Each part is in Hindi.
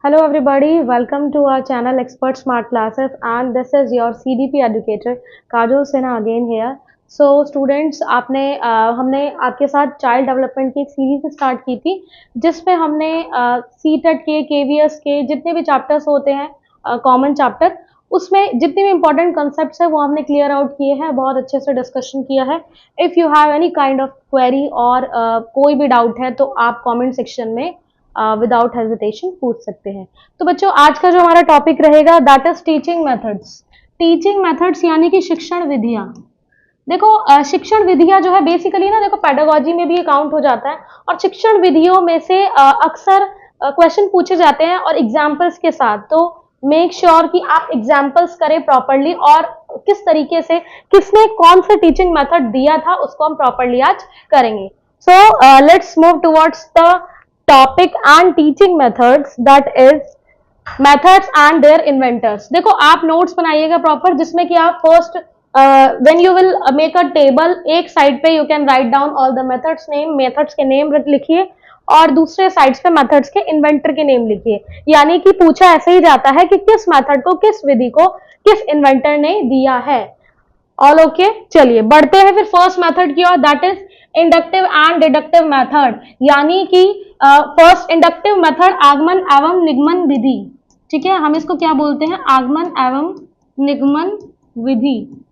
Hello everybody, welcome to our channel Expert Smart Classes and this is your CDP educator Kajol Sinha again here. So students हमने आपके साथ चाइल्ड डेवलपमेंट की एक सीरीज स्टार्ट की थी जिसमें हमने सीटेट के केवीएस के जितने भी चैप्टर्स होते हैं कॉमन चैप्टर उसमें जितने भी इंपॉर्टेंट कॉन्सेप्ट्स है वो हमने क्लियर आउट किए हैं, बहुत अच्छे से डिस्कशन किया है। If you have any kind of query और कोई भी डाउट है तो आप कमेंट सेक्शन में विदाउट हेजिटेशन पूछ सकते हैं। तो बच्चों आज का जो हमारा टॉपिक रहेगा that is teaching methods. Teaching methods यानी कि शिक्षण विधियां। देखो शिक्षण विधियां जो है बेसिकली ना, देखो पेडागोजी में भी ये काउंट हो जाता है और शिक्षण विधियों में से अक्सर क्वेश्चन पूछे जाते हैं और एग्जाम्पल्स के साथ। तो मेक श्योर कि आप एग्जाम्पल्स करें प्रॉपरली और किस तरीके से किसने कौन सा टीचिंग मेथड दिया था उसको हम प्रॉपरली आज करेंगे। So let's move towards the topic and teaching methods that is methods and their inventors. देखो आप नोट्स बनाइएगा प्रॉपर जिसमें कि आप first when you will make a table, एक साइड पे you can write down all the methods name, methods के नेम लिखिए और दूसरे साइड्स पे मेथड्स के इन्वेंटर के नेम लिखिए। यानी कि पूछा ऐसे ही जाता है कि किस मेथड को, किस विधि को किस इन्वेंटर ने दिया है। ऑल ओके, चलिए बढ़ते हैं फिर फर्स्ट मेथड की ओर, that is inductive and deductive method. यानी कि फर्स्ट इंडक्टिव मेथड आगमन एवं निगमन विधि। ठीक है, हम इसको क्या बोलते हैं? आगमन एवं निगमन विधि।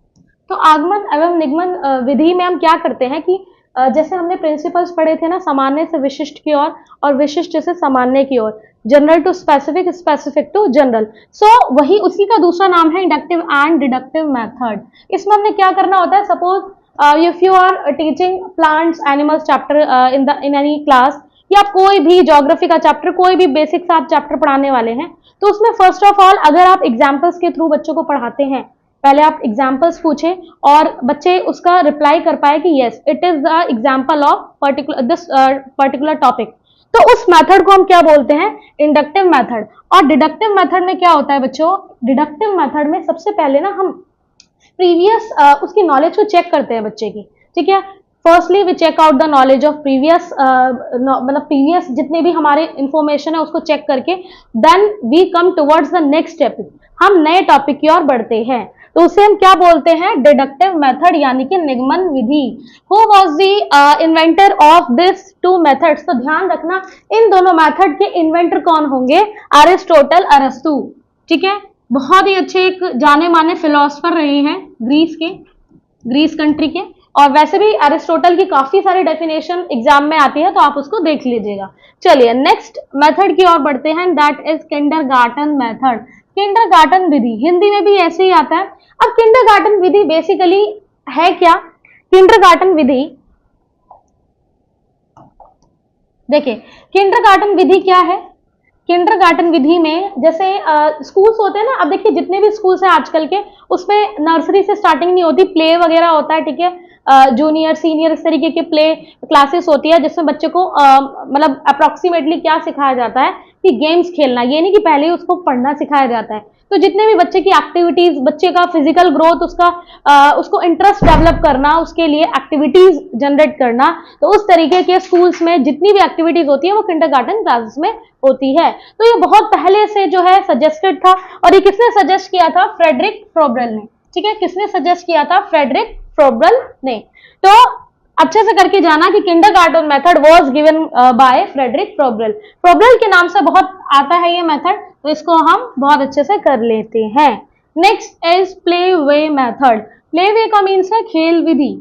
तो आगमन एवं निगमन विधि में हम क्या करते हैं कि जैसे हमने प्रिंसिपल्स पढ़े थे ना, सामान्य से विशिष्ट की ओर और विशिष्ट से सामान्य की ओर, general to specific, specific to general. So वही उसी का दूसरा नाम है इंडक्टिव एंड डिडक्टिव मेथड। इसमें हमने क्या करना होता है, suppose if you are teaching plants animals chapter in any class, या कोई भी ज्योग्राफी का चैप्टर, कोई भी बेसिक सा चैप्टर पढ़ाने वाले हैं, तो उसमें फर्स्ट ऑफ ऑल अगर आप एग्जाम्पल्स के थ्रू बच्चों को पढ़ाते हैं, पहले आप एग्जाम्पल्स पूछे और बच्चे उसका रिप्लाई कर पाए कि yes it is the example of particular topic, तो उस मेथड को हम क्या बोलते हैं? Inductive method. और डिडक्टिव मेथड में क्या होता है बच्चों? डिडक्टिव मेथड में सबसे पहले ना हम प्रीवियस उसकी नॉलेज को चेक करते हैं बच्चे की। ठीक है, firstly we check out the knowledge of previous, मतलब प्रीवियस जितने भी हमारे इंफॉर्मेशन है उसको चेक करके then we come towards the next topic, हम नए टॉपिक की ओर बढ़ते हैं। तो उसे हम क्या बोलते हैं? डिडक्टिव मेथड यानी कि निगमन विधि। Who was the inventor of this two methods? तो ध्यान रखना इन दोनों मेथड के इन्वेंटर कौन होंगे? अरिस्टोटल, अरस्तु। ठीक है, बहुत ही अच्छे एक जाने माने फिलोसफर रहे हैं ग्रीस के, ग्रीस कंट्री के। और वैसे भी अरिस्टोटल की काफी सारी डेफिनेशन एग्जाम में आती है तो आप उसको देख लीजिएगा। चलिए नेक्स्ट मेथड की ओर बढ़ते हैं, that is kindergarten method. Kindergarten विधि हिंदी में भी ऐसे ही आता है। अब किंडरगार्टन विधि बेसिकली है क्या? किंडरगार्टन विधि, देखिए किंडरगार्टन विधि क्या है? किंडरगार्टन विधि में जैसे स्कूल्स होते हैं ना, अब देखिए जितने भी स्कूल्स हैं आजकल के उसमें नर्सरी से स्टार्टिंग नहीं होती, प्ले वगैरह होता है। ठीक है, जूनियर सीनियर इस तरीके के प्ले क्लासेस होती है जिसमें बच्चे को मतलब अप्रोक्सीमेटली क्या सिखाया जाता है कि गेम्स खेलना, ये नहीं कि पहले ही उसको पढ़ना सिखाया जाता है। तो जितने भी बच्चे की एक्टिविटीज, बच्चे का फिजिकल ग्रोथ, उसको इंटरेस्ट डेवलप करना, उसके लिए एक्टिविटीज जनरेट करना, तो उस तरीके के स्कूल्स में जितनी भी एक्टिविटीज होती है वो किंडरगार्टन क्लासेस में होती है। तो ये बहुत पहले से जो है सजेस्टेड था और ये किसने सजेस्ट किया था? फ्रेडरिक फ्रोबेल ने। ठीक है, किसने सजेस्ट किया था? फ्रेडरिक फ्रोबेल ने। तो अच्छे से करके जाना कि kindergarten method was given bye Friedrich Froebel. Froebel के नाम से बहुत आता है ये मेथड, तो इसको हम बहुत अच्छे से कर लेते हैं। Next is play way method. Play way का मीन्स है खेल विधि।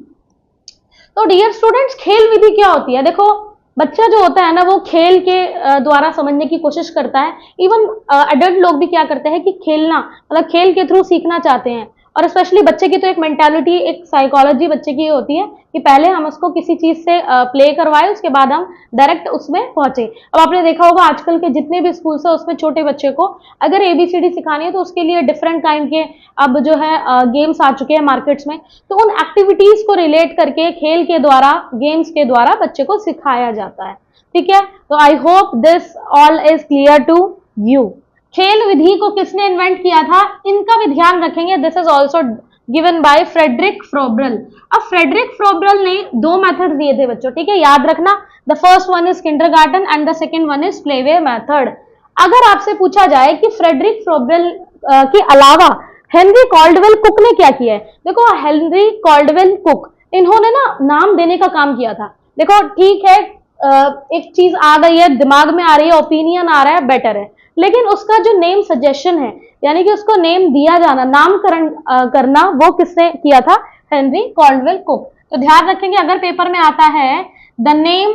तो डियर स्टूडेंट्स, खेल विधि क्या होती है? देखो बच्चा जो होता है ना वो खेल के द्वारा समझने की कोशिश करता है। इवन एडल्ट लोग भी क्या करते हैं कि खेलना, मतलब खेल के थ्रू सीखना चाहते हैं। और स्पेशली बच्चे की तो एक मेंटालिटी, एक साइकोलॉजी बच्चे की होती है कि पहले हम उसको किसी चीज से प्ले करवाए, उसके बाद हम डायरेक्ट उसमें पहुंचे। अब आपने देखा होगा आजकल के जितने भी स्कूल्स है उसमें छोटे बच्चे को अगर एबीसीडी सिखानी है तो उसके लिए डिफरेंट काइंड के अब जो है गेम्स आ चुके हैं मार्केट्स में। तो उन एक्टिविटीज को रिलेट करके खेल के द्वारा, गेम्स के द्वारा बच्चे को सिखाया जाता है। ठीक है, तो I hope this all is clear to you. खेल विधि को किसने इन्वेंट किया था, इनका भी ध्यान रखेंगे। This is also given by Friedrich Froebel. अब फ्रेडरिक फ्रोबेल ने दो मेथड दिए थे बच्चों। ठीक है, याद रखना, the first one is kindergarten and the second one is playway method. अगर आपसे पूछा जाए कि फ्रेडरिक फ्रोबेल के अलावा हेनरी कॉल्डवेल कुक ने क्या किया है, देखो हेनरी कॉल्डवेल कुक, इन्होंने ना नाम देने का काम किया था। देखो ठीक है, एक चीज आ गई है, दिमाग में आ रही है, ओपिनियन आ रहा है, बेटर है, लेकिन उसका जो नेम सजेशन है, यानी कि उसको नेम दिया जाना, नामकरण करना, वो किसने किया था? Henry Caldwell cook. तो ध्यान रखेंगे, अगर पेपर में आता है the name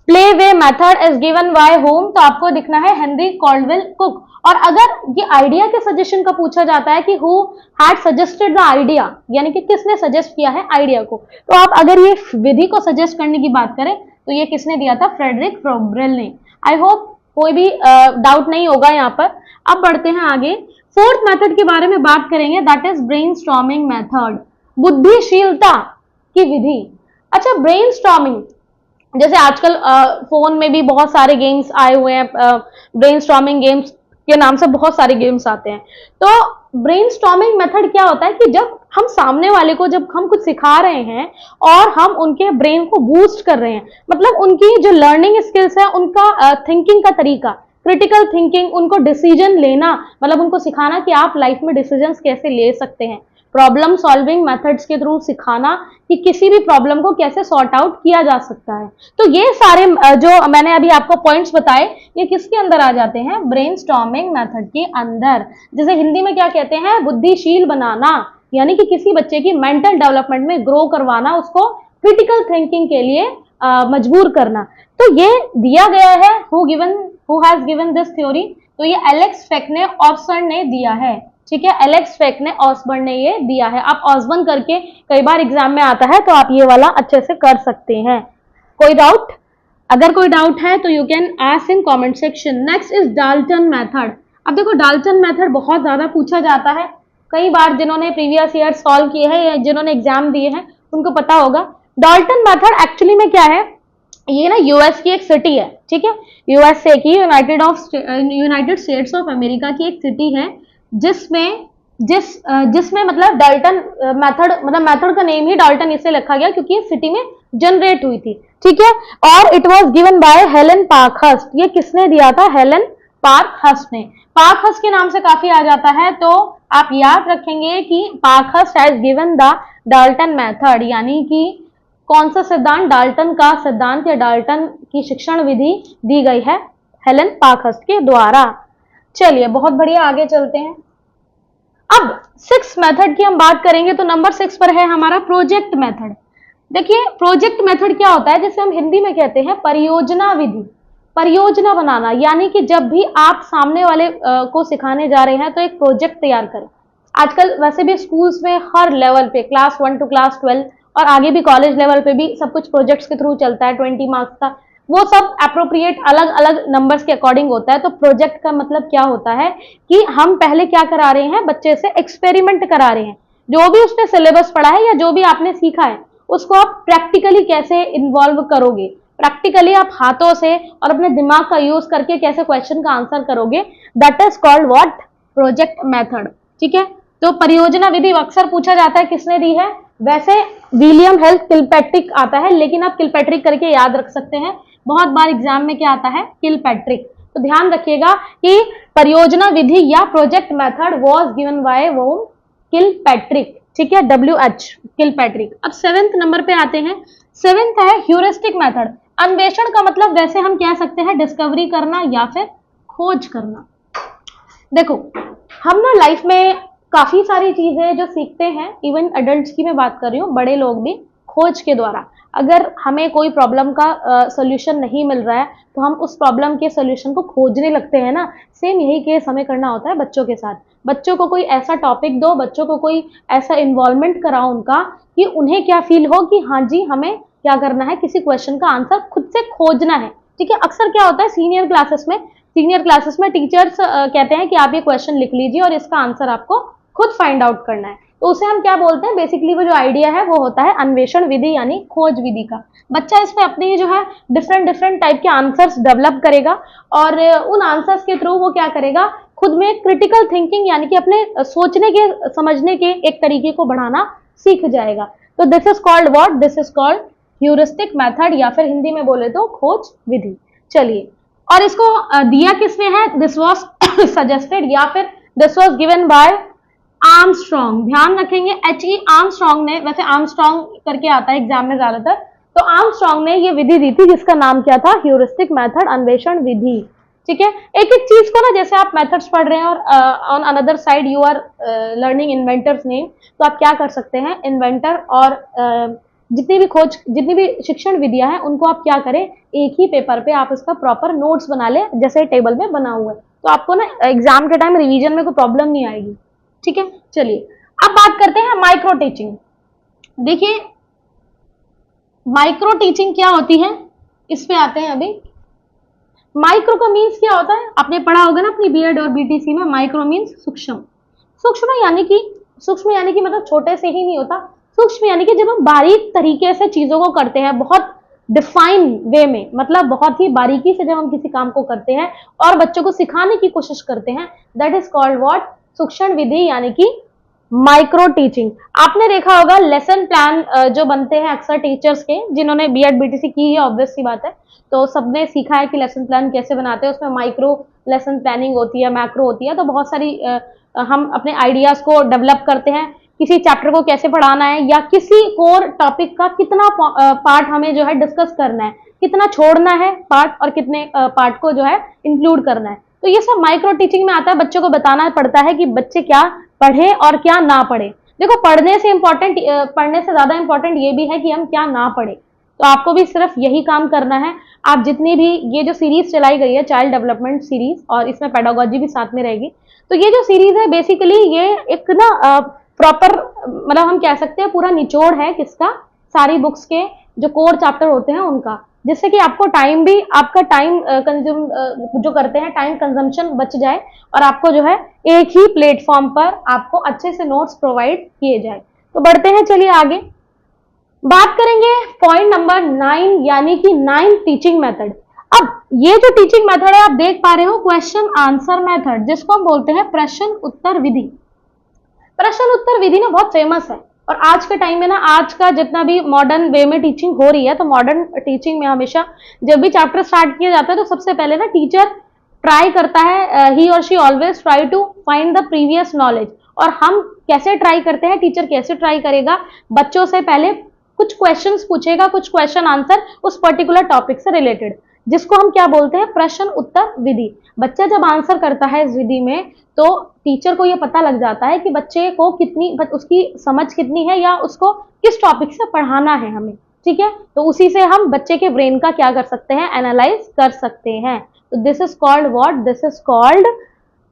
play way method is given by home, तो आपको दिखना है हेनरी कॉल्डवेल कुक। और अगर ये आइडिया के सजेशन का पूछा जाता है कि who had suggested the idea, यानी कि किसने सजेस्ट किया है आइडिया को, तो आप अगर ये विधि को सजेस्ट करने की बात करें तो ये किसने दिया था? फ्रेडरिक फ्रोबेल ने। आई होप कोई भी डाउट नहीं होगा यहाँ पर। अब बढ़ते हैं आगे, फोर्थ मेथड के बारे में बात करेंगे, दैट इज ब्रेनस्टॉर्मिंग मेथड, बुद्धिशीलता की विधि। अच्छा, ब्रेनस्टॉर्मिंग, जैसे आजकल फोन में भी बहुत सारे गेम्स आए हुए हैं, ब्रेनस्टॉर्मिंग गेम्स के नाम से बहुत सारे गेम्स आते हैं। तो ब्रेनस्टॉर्मिंग मेथड क्या होता है कि जब हम सामने वाले को, जब हम कुछ सिखा रहे हैं और हम उनके ब्रेन को बूस्ट कर रहे हैं, मतलब उनकी जो लर्निंग स्किल्स है, उनका थिंकिंग का तरीका, क्रिटिकल थिंकिंग, उनको डिसीजन लेना, मतलब उनको सिखाना कि आप लाइफ में डिसीजंस कैसे ले सकते हैं, प्रॉब्लम सॉल्विंग मेथड्स के थ्रू सिखाना कि किसी भी प्रॉब्लम को कैसे सॉर्ट आउट किया जा सकता है। तो ये सारे जो मैंने अभी आपको पॉइंट्स बताए, ये किसके अंदर आ जाते हैं? ब्रेनस्टॉर्मिंग मेथड के अंदर। जैसे हिंदी में क्या कहते हैं? बुद्धिशील बनाना, यानी कि किसी बच्चे की मेंटल डेवलपमेंट में ग्रो करवाना, उसको क्रिटिकल थिंकिंग के लिए मजबूर करना। तो ये दिया गया है, who has given this theory, तो ये एलेक्स ऑप्सन ने दिया है। ठीक है, एलेक्स ऑसबर्न ने ये दिया है। आप ऑसबर्न करके, कई बार एग्जाम में आता है, तो आप ये वाला अच्छे से कर सकते हैं। कोई डाउट? अगर कोई डाउट है तो you can ask in comment section. Next is Dalton method. अब देखो, डाल्टन मेथड बहुत ज्यादा पूछा जाता है, कई बार जिन्होंने प्रीवियस ईयर सॉल्व किए हैं या जिन्होंने एग्जाम दिए हैं उनको पता होगा। डाल्टन मेथड एक्चुअली में क्या है, ये ना यूएस की एक सिटी है, ठीक है, यूएसए की, यूनाइटेड स्टेट्स ऑफ अमेरिका की एक सिटी है, जिसमें मतलब डाल्टन मेथड, मतलब मेथड का नेम ही डाल्टन इससे रखा गया क्योंकि ये सिटी में जनरेट हुई थी। ठीक है, और it was given bye Helen Parkhurst. ये किसने दिया था? हेलन पार्कहर्स्ट ने। पार्कहर्स्ट के नाम से काफी आ जाता है, तो आप याद रखेंगे कि Parkhurst has given the Dalton method, यानी कि कौन सा सिद्धांत? डाल्टन का सिद्धांत या डाल्टन की शिक्षण विधि दी गई है हेलन पार्कहर्स्ट के द्वारा। चलिए, बहुत बढ़िया, आगे चलते हैं। अब 6 मेथड की हम बात करेंगे, तो नंबर 6 पर है हमारा प्रोजेक्ट मेथड। देखिए, प्रोजेक्ट मेथड क्या होता है, जिसे हम हिंदी में कहते हैं परियोजना विधि। परियोजना बनाना, यानी कि जब भी आप सामने वाले को सिखाने जा रहे हैं तो एक प्रोजेक्ट तैयार करें। आजकल वैसे भी स्कूल्स में हर लेवल पे, क्लास 1 टू क्लास 12 और आगे भी कॉलेज लेवल पे भी सब कुछ प्रोजेक्ट्स के थ्रू चलता है, 20 मार्क्स का, वो सब अप्रोप्रिएट अलग अलग नंबर्स के अकॉर्डिंग होता है। तो प्रोजेक्ट का मतलब क्या होता है कि हम पहले क्या करा रहे हैं, बच्चे से एक्सपेरिमेंट करा रहे हैं, जो भी उसने सिलेबस पढ़ा है या जो भी आपने सीखा है उसको आप प्रैक्टिकली कैसे इन्वॉल्व करोगे, प्रैक्टिकली आप हाथों से और अपने दिमाग का यूज करके कैसे क्वेश्चन का आंसर करोगे, that is called what? Project method. ठीक है, तो परियोजना विधि अक्सर पूछा जाता है किसने दी है, वैसे विलियम हेल्थ किलपैट्रिक आता है, लेकिन आप किलपैट्रिक करके याद रख सकते हैं, बहुत बार एग्जाम में क्या आता है? किलपैट्रिक। तो ध्यान रखिएगा कि परियोजना विधि या project method was given bye वो किलपैट्रिक। ठीक है, WH किलपैट्रिक। अब 7th नंबर पे आते हैं। 7th है ह्यूरिस्टिक मेथड। अन्वेषण का मतलब वैसे हम कह सकते हैं डिस्कवरी करना या फिर खोज करना। देखो, हम ना लाइफ में काफी सारी चीजें जो सीखते हैं, इवन एडल्ट्स की मैं बात कर रही हूँ, बड़े लोग भी, खोज के द्वारा। अगर हमें कोई प्रॉब्लम का सोल्यूशन नहीं मिल रहा है तो हम उस प्रॉब्लम के सोल्यूशन को खोजने लगते हैं ना। सेम यही केस हमें करना होता है बच्चों के साथ। बच्चों को कोई ऐसा टॉपिक दो, बच्चों को कोई ऐसा इन्वॉल्वमेंट कराओ उनका कि उन्हें क्या फील हो कि हाँ जी, हमें क्या करना है, किसी क्वेश्चन का आंसर खुद से खोजना है। ठीक है, अक्सर क्या होता है सीनियर क्लासेस में टीचर्स कहते हैं कि आप ये क्वेश्चन लिख लीजिए और इसका आंसर आपको खुद फाइंड आउट करना है। तो उसे हम क्या बोलते हैं, बेसिकली वो जो आइडिया है वो होता है अन्वेषण विधि यानी खोज विधि का। बच्चा इसमें अपनी जो है डिफरेंट टाइप के आंसर्स डेवलप करेगा और उन आंसर्स के थ्रू वो क्या करेगा, खुद में क्रिटिकल थिंकिंग यानी कि अपने सोचने के, समझने के एक तरीके को बढ़ाना सीख जाएगा। तो this is called what? This is called heuristic method, या फिर हिंदी में बोले तो खोज विधि। चलिए, और इसको दिया किसने है, दिस वॉज सजेस्टेड या फिर this was given by Armstrong. ध्यान रखेंगे H.E. आर्मस्ट्रॉन्ग ने, वैसे आर्मस्ट्रॉन्ग करके आता है एग्जाम में ज्यादातर, तो आर्मस्ट्रॉन्ग ने ये विधि दी थी जिसका नाम क्या था, ह्यूरिस्टिक मेथड, अन्वेषण विधि। ठीक है, एक एक चीज को ना, जैसे आप मेथड्स पढ़ रहे हैं और on another side you are learning inventors name, तो आप क्या कर सकते हैं, इन्वेंटर और जितनी भी शिक्षण विधियां हैं उनको आप क्या करें, एक ही पेपर पे आप इसका प्रॉपर नोट्स बना ले, जैसे टेबल में बना हुआ है, तो आपको ना एग्जाम के टाइम रिवीजन में कोई प्रॉब्लम नहीं आएगी। ठीक है, चलिए अब बात करते हैं माइक्रो टीचिंग। देखिए माइक्रो टीचिंग क्या होती है, इस पे आते हैं अभी। माइक्रो का मीन्स क्या होता है, आपने पढ़ा होगा ना अपनी बीएड और बीटीसी में, माइक्रो मीन्स सूक्ष्म। सूक्ष्म यानी कि मतलब छोटे से ही नहीं होता, सूक्ष्म यानी कि जब हम बारीक तरीके से चीजों को करते हैं, बहुत डिफाइन वे में, मतलब बहुत ही बारीकी से जब हम किसी काम को करते हैं और बच्चों को सिखाने की कोशिश करते हैं, दैट इज कॉल्ड व्हाट, सूक्ष्म विधि यानी कि माइक्रो टीचिंग। आपने देखा होगा लेसन प्लान जो बनते हैं अक्सर टीचर्स के, जिन्होंने बीएड बीटीसी की है, ऑब्वियस सी बात है, तो सबने सीखा है कि लेसन प्लान कैसे बनाते हैं, उसमें माइक्रो लेसन प्लानिंग होती है, मैक्रो होती है, तो बहुत सारी हम अपने आइडियाज को डेवलप करते हैं, किसी चैप्टर को कैसे पढ़ाना है या किसी कोर टॉपिक का कितना पार्ट हमें जो है डिस्कस करना है, कितना छोड़ना है पार्ट और कितने पार्ट को जो है इंक्लूड करना है, तो ये सब माइक्रो टीचिंग में आता है। बच्चों को बताना पड़ता है कि बच्चे क्या पढ़े और क्या ना पढ़े। देखो पढ़ने से ज्यादा इंपॉर्टेंट ये भी है कि हम क्या ना पढ़े, तो आपको भी सिर्फ यही काम करना है। आप जितनी भी ये जो सीरीज चलाई गई है चाइल्ड डेवलपमेंट सीरीज, और इसमें पेडागोजी भी साथ में रहेगी, तो ये जो सीरीज है बेसिकली ये एक ना प्रॉपर, मतलब हम कह सकते हैं पूरा निचोड़ है किसका, सारी बुक्स के जो कोर चैप्टर होते हैं उनका, जिससे कि आपको टाइम भी, आपका टाइम कंज्यूम जो करते हैं, टाइम कंजम्पशन बच जाए और आपको जो है एक ही प्लेटफॉर्म पर आपको अच्छे से नोट्स प्रोवाइड किए जाए। तो बढ़ते हैं, चलिए आगे बात करेंगे पॉइंट नंबर 9 यानी कि 9 टीचिंग मेथड। अब ये जो टीचिंग मेथड है आप देख पा रहे हो, क्वेश्चन आंसर मेथड, जिसको हम बोलते हैं प्रश्न उत्तर विधि। प्रश्न उत्तर विधि ना बहुत फेमस है, और आज के टाइम में ना, आज का जितना भी मॉडर्न वे में टीचिंग हो रही है, तो मॉडर्न टीचिंग में हमेशा जब भी चैप्टर स्टार्ट किया जाता है तो सबसे पहले ना टीचर ट्राई करता है, ही और she always try to find the previous knowledge. और हम कैसे ट्राई करते हैं, टीचर कैसे ट्राई करेगा, बच्चों से पहले कुछ क्वेश्चंस पूछेगा, कुछ क्वेश्चन आंसर उस पर्टिकुलर टॉपिक से रिलेटेड, जिसको हम क्या बोलते हैं, प्रश्न उत्तर विधि। बच्चा जब आंसर करता है इस विधि में, तो टीचर को यह पता लग जाता है कि बच्चे को कितनी, उसकी समझ कितनी है या उसको किस टॉपिक से पढ़ाना है हमें। ठीक है, तो उसी से हम बच्चे के ब्रेन का क्या कर सकते हैं, एनालाइज कर सकते हैं। तो this is called what, this is called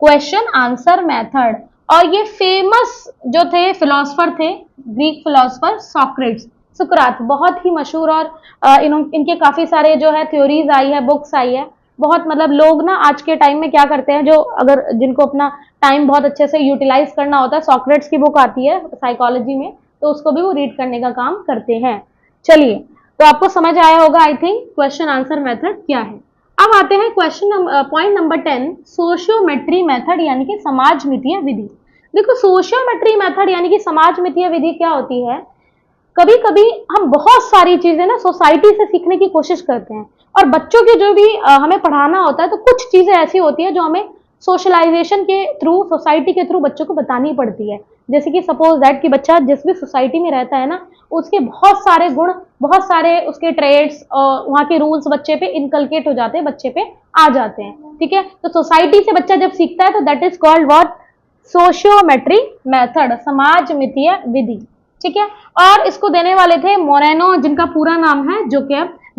question answer method. और ये फेमस जो थे फिलोसफर थे, ग्रीक फिलोसफर सॉक्रेट्स, सुकरात, बहुत ही मशहूर, और इनके काफी सारे जो है थ्योरीज आई है, बुक्स आई है, बहुत, मतलब लोग ना आज के टाइम में क्या करते हैं, जो अगर जिनको अपना टाइम बहुत अच्छे से यूटिलाइज करना होता है, सॉक्रेट्स की बुक आती है साइकोलॉजी में, तो उसको भी वो रीड करने का काम करते हैं। चलिए, तो आपको समझ आया होगा I think question answer method क्या है। अब आते हैं पॉइंट नंबर 10, सोशियोमेट्री मेथड यानी कि समाजमितीय विधि। देखो सोशियोमेट्री मेथड यानी कि समाजमितीय विधि क्या होती है, कभी कभी हम बहुत सारी चीजें ना सोसाइटी से सीखने की कोशिश करते हैं, और बच्चों के जो भी हमें पढ़ाना होता है, तो कुछ चीजें ऐसी होती है जो हमें सोशलाइजेशन के थ्रू, सोसाइटी के थ्रू बच्चों को बतानी पड़ती है। जैसे कि सपोज दैट कि बच्चा जिस भी सोसाइटी में रहता है ना, उसके बहुत सारे गुण, बहुत सारे उसके ट्रेड्स, वहाँ के रूल्स बच्चे पे इनकलकेट हो जाते हैं, बच्चे पे आ जाते हैं। ठीक है, तो सोसाइटी से बच्चा जब सीखता है तो that is called what, sociometry method, समाजमितीय विधि। ठीक है, और इसको देने वाले थे मोरेनो, जिनका पूरा नाम है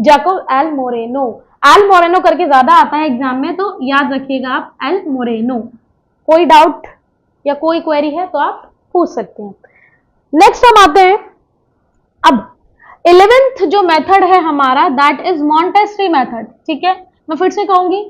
Jacob L Moreno. L Moreno करके ज्यादा आता है एग्जाम में, तो याद रखिएगा आप एल मोरेनो। कोई डाउट या कोई क्वेरी है तो आप पूछ सकते हैं। नेक्स्ट हम आते हैं, अब 11th जो मेथड है हमारा, दैट इज मॉन्टेसरी मेथड। ठीक है, मैं फिर से कहूंगी,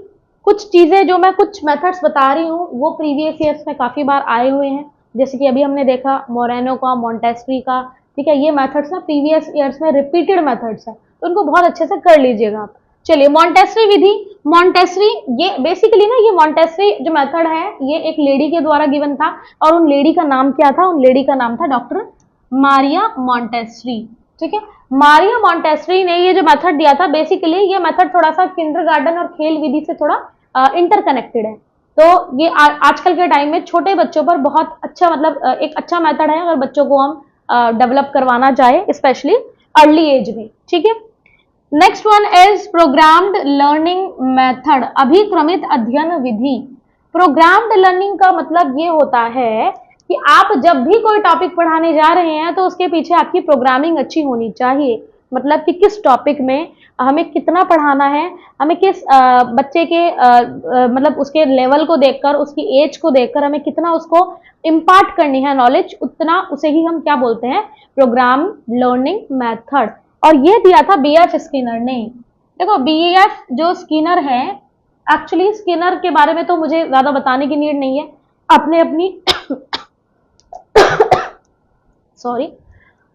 कुछ चीजें जो मैं कुछ मेथड्स बता रही हूँ वो प्रीवियस ईयर्स में काफी बार आए हुए हैं, जैसे कि अभी हमने देखा मोरेनो का, मॉन्टेसरी का। ठीक है, ये मेथड्स ना प्रीवियस ईयर्स में रिपीटेड मेथड्स है, तो उनको बहुत अच्छे से कर लीजिएगा आप। चलिए, मॉन्टेसरी विधि, मॉन्टेसरी, ये बेसिकली ना, ये मॉन्टेसरी जो मेथड है ये एक लेडी के द्वारा गिवन था, और उन लेडी का नाम क्या था, उन लेडी का नाम था डॉक्टर मारिया मॉन्टेसरी। ठीक है। मारिया मॉन्टेसरी ने ये जो मेथड दिया था, बेसिकली ये मेथड थोड़ा सा किंडरगार्टन और खेल विधि से थोड़ा इंटरकनेक्टेड है। तो ये आजकल के टाइम में छोटे बच्चों पर बहुत अच्छा, मतलब एक अच्छा मेथड है अगर बच्चों को हम डेवलप करवाना चाहे, स्पेशली अर्ली एज में। ठीक है। Next one is programmed learning method, अभिक्रमित अध्ययन विधि। प्रोग्राम्ड लर्निंग का मतलब ये होता है कि आप जब भी कोई टॉपिक पढ़ाने जा रहे हैं तो उसके पीछे आपकी प्रोग्रामिंग अच्छी होनी चाहिए। मतलब कि किस टॉपिक में हमें कितना पढ़ाना है, हमें किस बच्चे के मतलब उसके लेवल को देखकर, उसकी एज को देखकर हमें कितना उसको इम्पार्ट करनी है नॉलेज, उतना उसे ही हम क्या बोलते हैं, प्रोग्राम लर्निंग मेथड। और ये दिया था बीएफ स्किनर ने। देखो बीएफ जो स्किनर है, एक्चुअली स्किनर के बारे में तो मुझे ज्यादा बताने की नीड नहीं है, अपने अपनी सॉरी,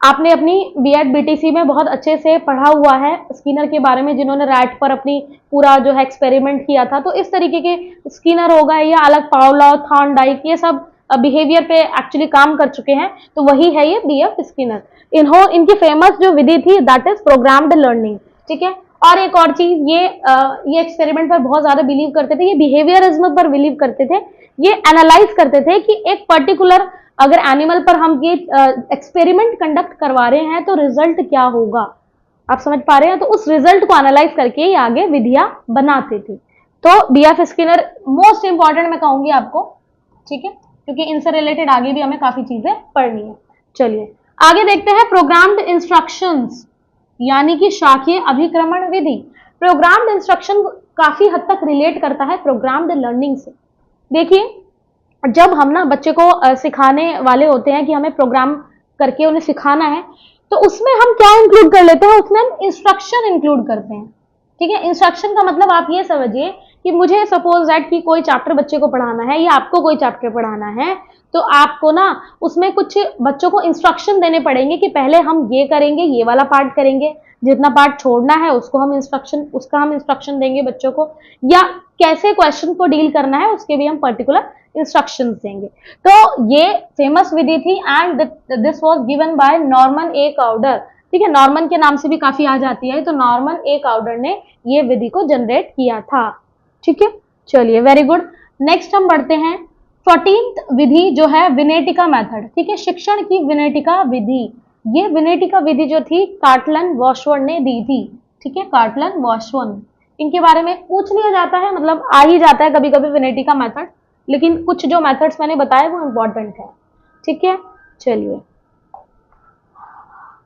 आपने अपनी बीएड बीटीसी में बहुत अच्छे से पढ़ा हुआ है स्किनर के बारे में, जिन्होंने रैट पर अपनी पूरा जो है एक्सपेरिमेंट किया था। तो इस तरीके के स्किनर हो गए या अलग पाउला, थॉर्नडाइक, ये सब बिहेवियर पे एक्चुअली काम कर चुके हैं, तो वही है ये बीएफ स्किनर। इनकी फेमस जो विधि थी दैट इज प्रोग्राम्ड लर्निंग। ठीक है। और एक और चीज, ये एक्सपेरिमेंट पर बहुत ज्यादा बिलीव करते थे, ये बिहेवियरिज्म पर बिलीव करते थे। ये एनालाइज करते थे कि एक पर्टिकुलर अगर एनिमल पर हम ये एक्सपेरिमेंट कंडक्ट करवा रहे हैं तो रिजल्ट क्या होगा, आप समझ पा रहे हैं। तो उस रिजल्ट को एनालाइज करके ये आगे विधियां बनाते थे। तो बीएफ स्किनर मोस्ट इंपॉर्टेंट मैं कहूंगी आपको। ठीक है, क्योंकि इनसे रिलेटेड आगे भी हमें काफी चीजें पढ़नी है। चलिए आगे देखते हैं प्रोग्राम्ड इंस्ट्रक्शंस, यानी कि शाखीय अभिक्रमण विधि। प्रोग्राम्ड इंस्ट्रक्शन काफी हद तक रिलेट करता है प्रोग्राम्ड लर्निंग से। देखिए, जब हम ना बच्चे को सिखाने वाले होते हैं कि हमें प्रोग्राम करके उन्हें सिखाना है, तो उसमें हम क्या इंक्लूड कर लेते हैं, उसमें हम इंस्ट्रक्शन इंक्लूड करते हैं। ठीक है। इंस्ट्रक्शन का मतलब आप ये समझिए कि मुझे सपोज दैट कि कोई चैप्टर बच्चे को पढ़ाना है या आपको कोई चैप्टर पढ़ाना है, तो आपको ना उसमें कुछ बच्चों को इंस्ट्रक्शन देने पड़ेंगे कि पहले हम ये करेंगे, ये वाला पार्ट करेंगे, जितना पार्ट छोड़ना है उसका हम इंस्ट्रक्शन देंगे बच्चों को, या कैसे क्वेश्चन को डील करना है उसके भी हम पर्टिकुलर इंस्ट्रक्शंस देंगे। तो ये फेमस विधि थी and this was given by Norman A Crowder. ठीक है, नॉर्मन के नाम से भी काफी आ जाती है, तो नॉर्मन ए काउडर ने ये विधि को जनरेट किया था। ठीक है, चलिए वेरी गुड। नेक्स्ट हम बढ़ते हैं 14th विधि जो है विनेटिका मेथड। ठीक है, शिक्षण की विनेटिका विधि। ये विनेटिका विधि जो थी कार्टलन वॉशवर्न ने दी थी। ठीक है, कार्टलन वॉशवर्न, इनके बारे में पूछ लिया जाता है, मतलब आ ही जाता है कभी कभी विनेटिका मेथड, लेकिन कुछ जो मेथड्स मैंने बताए वो इंपॉर्टेंट है। ठीक है, चलिए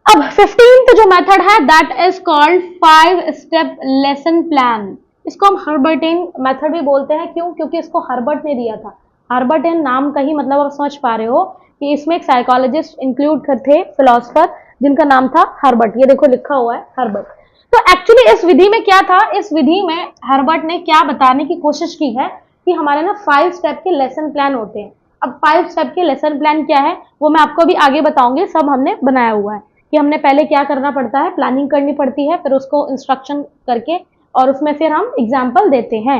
अब 15th जो मेथड है that is called 5 step lesson plan. इसको हम हर्बर्टियन मेथड भी बोलते हैं। क्यों? क्योंकि इसको हर्बर्ट ने दिया था। हर्बर्टियन नाम का ही मतलब आप समझ पा रहे हो कि इसमें एक साइकोलॉजिस्ट इंक्लूड थे, फिलोसफर, जिनका नाम था हर्बर्ट। ये देखो लिखा हुआ है हर्बर्ट। तो एक्चुअली इस विधि में क्या था, इस विधि में हर्बर्ट ने क्या बताने की कोशिश की है कि हमारे ना 5 स्टेप के लेसन प्लान होते हैं। अब 5 स्टेप के लेसन प्लान क्या है वो मैं आपको भी आगे बताऊंगी, सब हमने बनाया हुआ है कि हमने पहले क्या करना पड़ता है, प्लानिंग करनी पड़ती है, फिर उसको इंस्ट्रक्शन करके और उसमें फिर हम एग्जाम्पल देते हैं।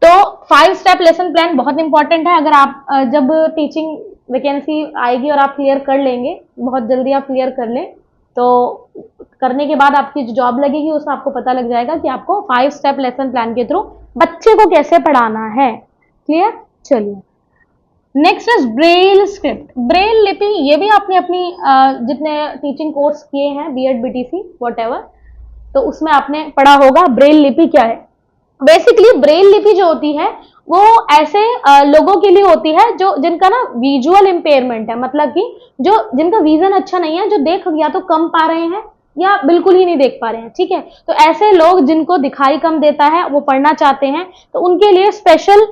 तो 5 स्टेप लेसन प्लान बहुत इंपॉर्टेंट है। अगर आप जब टीचिंग वैकेंसी आएगी और आप क्लियर कर लेंगे, बहुत जल्दी आप क्लियर कर लें, तो करने के बाद आपकी जो जॉब लगेगी उसमें आपको पता लग जाएगा कि आपको 5 स्टेप लेसन प्लान के थ्रू बच्चे को कैसे पढ़ाना है। क्लियर? चलिए next is Braille script. Braille लिपि, ये भी आपने अपनी जितने टीचिंग कोर्स किए हैं, बीएड बीटीसी व्हाटएवर, तो उसमें आपने पढ़ा होगा ब्रेल लिपि क्या है। बेसिकली ब्रेल लिपि जो होती है वो ऐसे लोगों के लिए होती है जो जिनका ना विजुअल इंपेयरमेंट है, मतलब कि जो जिनका विजन अच्छा नहीं है, जो देख या तो कम पा रहे हैं या बिल्कुल ही नहीं देख पा रहे हैं। ठीक है, तो ऐसे लोग जिनको दिखाई कम देता है, वो पढ़ना चाहते हैं, तो उनके लिए स्पेशल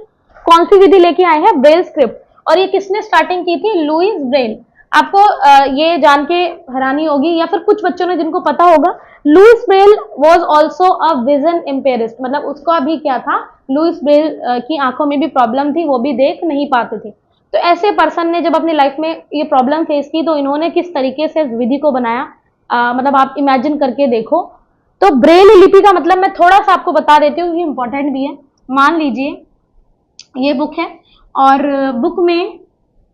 कौन सी विधि लेके आए हैं, ब्रेल स्क्रिप्ट। और ये किसने स्टार्टिंग की थी, लुइस ब्रेल। आपको ये जान के हैरानी होगी या फिर कुछ बच्चों ने जिनको पता होगा, Louis Braille was also a vision impairist, मतलब उसका भी क्या था, लुइस ब्रेल की आंखों में भी प्रॉब्लम थी, वो भी देख नहीं पाते थे। तो ऐसे पर्सन ने जब अपनी लाइफ में ये प्रॉब्लम फेस की, तो इन्होंने किस तरीके से इस विधि को बनाया, मतलब आप इमेजिन करके देखो। तो ब्रेल लिपि का मतलब मैं थोड़ा सा आपको बता देती हूँ, ये इंपॉर्टेंट भी है। मान लीजिए ये बुक है और बुक में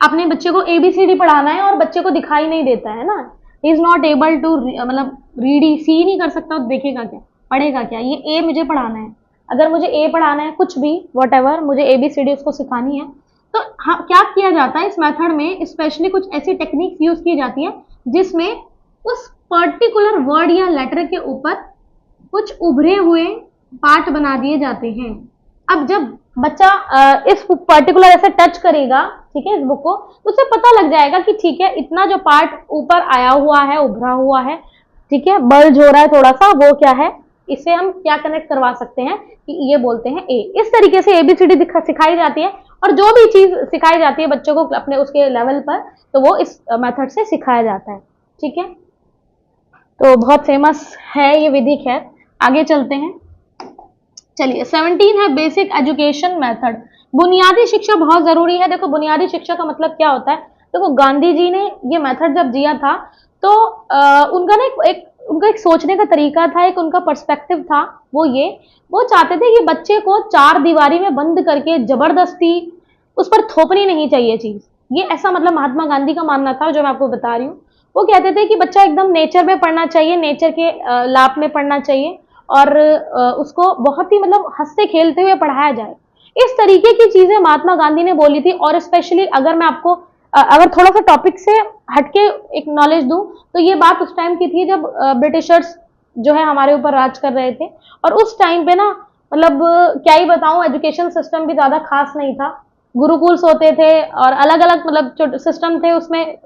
अपने बच्चे को ABCD पढ़ाना है और बच्चे को दिखाई नहीं देता है ना, he is not able to मतलब रीड, सी नहीं कर सकता तो देखेगा क्या, पढ़ेगा क्या। ये ए मुझे पढ़ाना है, अगर मुझे ए पढ़ाना है कुछ भी वट एवर, मुझे ABCD उसको सिखानी है, तो हाँ क्या किया जाता है इस मेथड में, स्पेशली कुछ ऐसी टेक्निक्स यूज की जाती है जिसमें उस पर्टिकुलर वर्ड या लेटर के ऊपर कुछ उभरे हुए पार्ट बना दिए जाते हैं। अब जब बच्चा इस पर्टिकुलर ऐसे टच करेगा, ठीक है, इस बुक को, तो उसे पता लग जाएगा कि ठीक है इतना जो पार्ट ऊपर आया हुआ है, उभरा हुआ है, ठीक है, बल्ज हो रहा है थोड़ा सा, वो क्या है, इसे हम क्या कनेक्ट करवा सकते हैं कि ये बोलते हैं ए। इस तरीके से ABCD सिखाई जाती है, और जो भी चीज सिखाई जाती है बच्चों को अपने उसके लेवल पर, तो वो इस मेथड से सिखाया जाता है, ठीक है। तो बहुत फेमस है ये विधि। खैर आगे चलते हैं, चलिए 17 है बेसिक एजुकेशन मेथड। बुनियादी शिक्षा बहुत जरूरी है। देखो बुनियादी शिक्षा का मतलब क्या होता है, देखो गांधी जी ने ये मेथड जब दिया था तो उनका ना उनका एक सोचने का तरीका था, एक उनका पर्सपेक्टिव था, वो चाहते थे कि बच्चे को चार दीवारी में बंद करके जबरदस्ती उस पर थोपनी नहीं चाहिए चीज। ये ऐसा मतलब महात्मा गांधी का मानना था, जो मैं आपको बता रही हूँ। वो कहते थे कि बच्चा एकदम नेचर में पढ़ना चाहिए, नेचर के लाप में पढ़ना चाहिए, और उसको बहुत ही मतलब हंसते खेलते हुए पढ़ाया जाए। इस तरीके की चीजें महात्मा गांधी ने बोली थी। और स्पेशली अगर मैं आपको अगर थोड़ा सा टॉपिक से हटके एक नॉलेज दूं, तो ये बात उस टाइम की थी जब ब्रिटिशर्स जो है हमारे ऊपर राज कर रहे थे, और उस टाइम पे ना मतलब क्या ही बताऊं, एजुकेशन सिस्टम भी ज्यादा खास नहीं था। गुरुकुल्स होते थे और अलग अलग मतलब सिस्टम थे, उसमें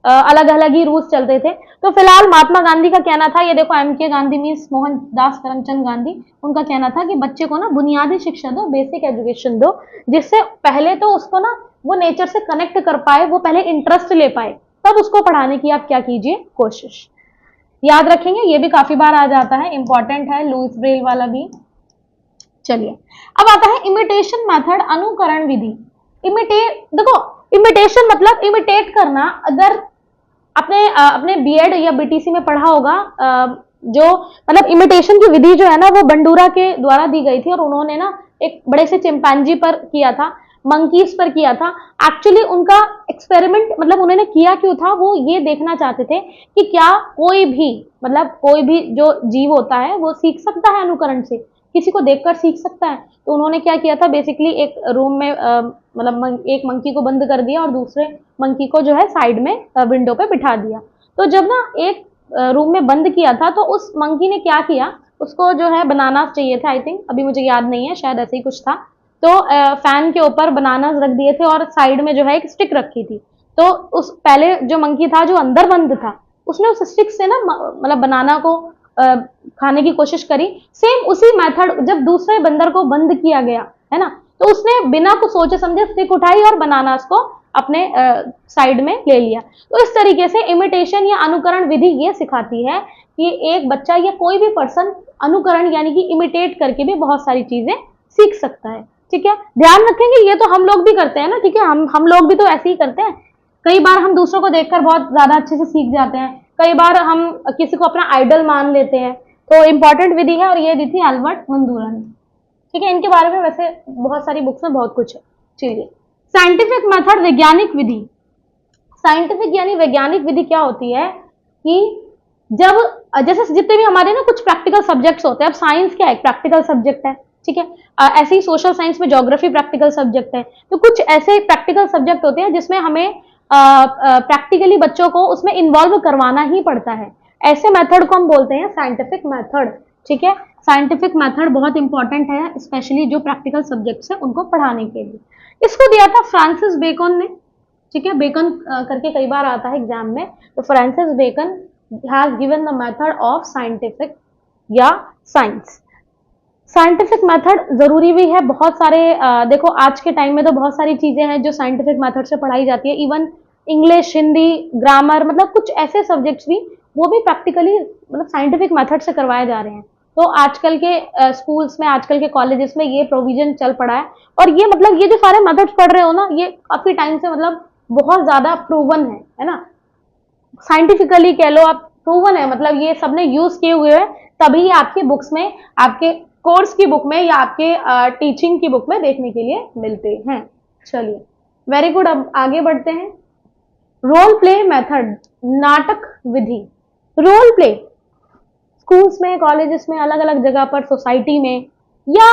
अलग अलग ही रूल्स चलते थे। तो फिलहाल महात्मा गांधी का कहना था, ये देखो MK गांधी मीन्स मोहनदास करमचंद गांधी, उनका कहना था कि बच्चे को ना बुनियादी शिक्षा दो, बेसिक एजुकेशन दो, जिससे पहले तो उसको ना वो नेचर से कनेक्ट कर पाए, वो पहले इंटरेस्ट ले पाए, तब उसको पढ़ाने की आप क्या कीजिए, कोशिश। याद रखेंगे, ये भी काफी बार आ जाता है, इंपॉर्टेंट है, लुईस ब्रेल वाला भी। चलिए अब आता है इमिटेशन मेथड, अनुकरण विधि। देखो इमिटेशन मतलब इमिटेट करना। अगर अपने BEd या BTC में पढ़ा होगा, जो मतलब इमिटेशन की विधि जो है ना, वो बंडूरा के द्वारा दी गई थी, और उन्होंने ना एक बड़े से चिंपैंजी पर किया था, मंकीज पर किया था। एक्चुअली उनका एक्सपेरिमेंट मतलब उन्होंने किया क्यों था, वो ये देखना चाहते थे कि क्या कोई भी जो जीव होता है वो सीख सकता है अनुकरण से, किसी को देखकर सीख सकता है। तो उन्होंने क्या किया था, बेसिकली एक रूम में मतलब एक मंकी को बंद कर दिया और दूसरे मंकी को जो है साइड में विंडो पे बिठा दिया। तो जब ना एक रूम में बंद किया था, तो उस मंकी ने क्या किया, उसको जो है बनाना चाहिए था, आई थिंक, अभी मुझे याद नहीं है, शायद ऐसे ही कुछ था। तो फैन के ऊपर बनानास रख दिए थे और साइड में जो है एक स्टिक रखी थी। तो उस पहले जो मंकी था जो अंदर बंद था, उसने उस स्टिक से ना मतलब बनाना को खाने की कोशिश करी। सेम उसी मेथड जब दूसरे बंदर को बंद किया गया है ना, तो उसने बिना कुछ सोचे समझे स्टिक उठाई और बनानास को अपने साइड में ले लिया। तो इस तरीके से इमिटेशन या अनुकरण विधि ये सिखाती है कि एक बच्चा या कोई भी पर्सन अनुकरण यानी कि इमिटेट करके भी बहुत सारी चीजें सीख सकता है। ठीक है, ध्यान रखेंगे, ये तो हम लोग भी करते हैं ना, ठीक है, हम लोग भी तो ऐसे ही करते हैं। कई बार हम दूसरों को देखकर बहुत ज्यादा अच्छे से सीख जाते हैं, कई बार हम किसी को अपना आइडल मान लेते हैं। तो इंपॉर्टेंट विधि है, और ये दी थी अल्बर्ट बंडूरा ने। ठीक है, इनके बारे में वैसे बहुत सारी बुक्स में बहुत कुछ है। चलिए, साइंटिफिक मेथड, वैज्ञानिक विधि। साइंटिफिक यानी वैज्ञानिक विधि क्या होती है कि जब जैसे जितने भी हमारे ना कुछ प्रैक्टिकल सब्जेक्ट्स होते हैं, अब साइंस क्या है, प्रैक्टिकल सब्जेक्ट है, ठीक है, ऐसे ही सोशल साइंस में ज्योग्राफी प्रैक्टिकल सब्जेक्ट है। तो कुछ ऐसे प्रैक्टिकल सब्जेक्ट होते हैं जिसमें हमें प्रैक्टिकली बच्चों को उसमें इन्वॉल्व करवाना ही पड़ता है। ऐसे मेथड को हम बोलते हैं साइंटिफिक मेथड। ठीक है, साइंटिफिक मेथड बहुत इंपॉर्टेंट है, स्पेशली जो प्रैक्टिकल सब्जेक्ट्स है उनको पढ़ाने के लिए। इसको दिया था फ्रांसिस बेकन ने। ठीक है, बेकन करके कई बार आता है एग्जाम में। तो Francis Bacon has given the method of scientific या साइंस। साइंटिफिक मेथड जरूरी भी है, बहुत सारे देखो आज के टाइम में तो बहुत सारी चीजें हैं जो साइंटिफिक मेथड से पढ़ाई जाती है। इवन इंग्लिश, हिंदी, ग्रामर, मतलब कुछ ऐसे सब्जेक्ट्स भी वो भी प्रैक्टिकली मतलब साइंटिफिक मेथड से करवाए जा रहे हैं। तो आजकल के स्कूल्स में, आजकल के कॉलेजेस में ये प्रोविजन चल पड़ा है। और ये मतलब ये जो सारे मेथड्स पढ़ रहे हो ना, ये काफी टाइम से मतलब बहुत ज्यादा प्रूवन है ना, साइंटिफिकली कह लो आप, प्रूवन है, मतलब ये सबने यूज किए हुए हैं, तभी आपकी बुक्स में, आपके कोर्स की बुक में या आपके टीचिंग की बुक में देखने के लिए मिलते हैं। चलिए, वेरी गुड, अब आगे बढ़ते हैं। रोल प्ले मेथड, नाटक विधि। रोल प्ले स्कूल्स में, कॉलेजेस में, अलग अलग जगह पर, सोसाइटी में या